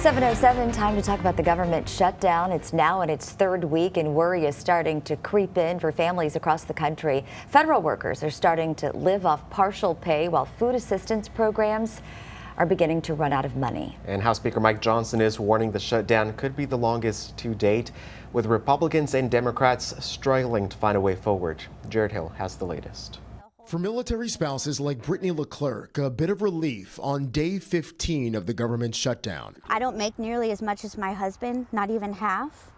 7:07, time to talk about the government shutdown. It's now in its third week and worry is starting to creep in for families across the country. Federal workers are starting to live off partial pay while food assistance programs are beginning to run out of money. And House Speaker Mike Johnson is warning the shutdown could be the longest to date, with Republicans and Democrats struggling to find a way forward. Jared Hill has the latest. For military spouses like Brittany Leclerc, a bit of relief on day 15 of the government shutdown. I don't make nearly as much as my husband, not even half,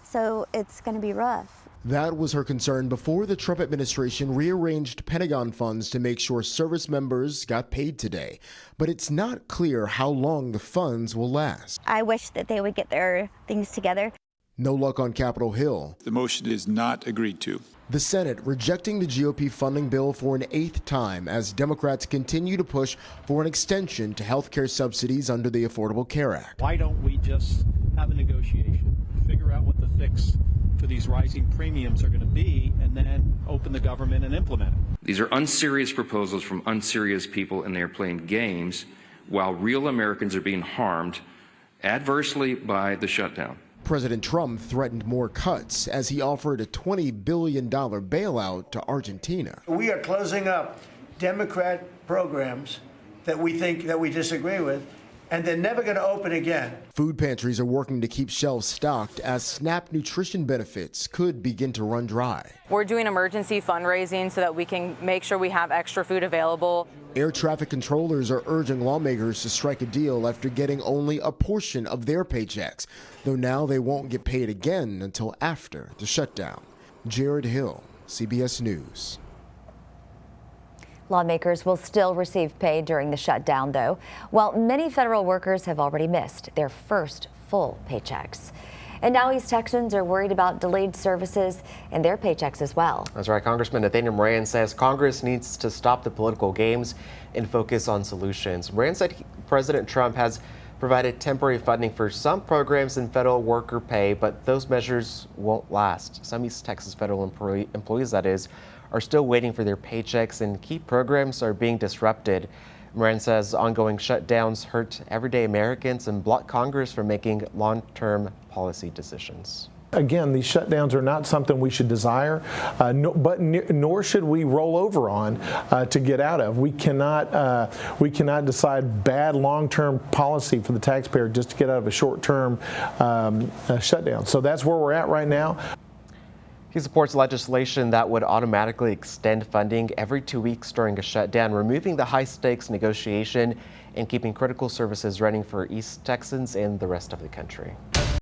so it's going to be rough. That was her concern before the Trump administration rearranged Pentagon funds to make sure service members got paid today. But it's not clear how long the funds will last. I wish that they would get their things together. No luck on Capitol Hill. The motion is not agreed to. The Senate rejecting the GOP funding bill for an 8th time as Democrats continue to push for an extension to health care subsidies under the Affordable Care Act. Why don't we just have a negotiation, figure out what the fix for these rising premiums are going to be, and then open the government and implement it? These are unserious proposals from unserious people, and they are playing games while real Americans are being harmed adversely by the shutdown. President Trump threatened more cuts as he offered a $20 billion bailout to Argentina. We are closing up Democrat programs that we disagree with, and they're never going to open again. Food pantries are working to keep shelves stocked as SNAP nutrition benefits could begin to run dry. We're doing emergency fundraising so that we can make sure we have extra food available. Air traffic controllers are urging lawmakers to strike a deal after getting only a portion of their paychecks, though now they won't get paid again until after the shutdown. Jared Hill, CBS News. Lawmakers will still receive pay during the shutdown, though, while many federal workers have already missed their first full paychecks. And now East Texans are worried about delayed services and their paychecks as well. That's right. Congressman Nathaniel Moran says Congress needs to stop the political games and focus on solutions. Moran said President Trump has provided temporary funding for some programs in federal worker pay, but those measures won't last. Some East Texas federal employees, that is, are still waiting for their paychecks, and key programs are being disrupted. Moran says ongoing shutdowns hurt everyday Americans and block Congress from making long-term policy decisions. Again, these shutdowns are not something we should desire, nor should we roll over on to get out of. We cannot decide bad long-term policy for the taxpayer just to get out of a short-term shutdown. So that's where we're at right now. He supports legislation that would automatically extend funding every 2 weeks during a shutdown, removing the high-stakes negotiation and keeping critical services running for East Texans and the rest of the country.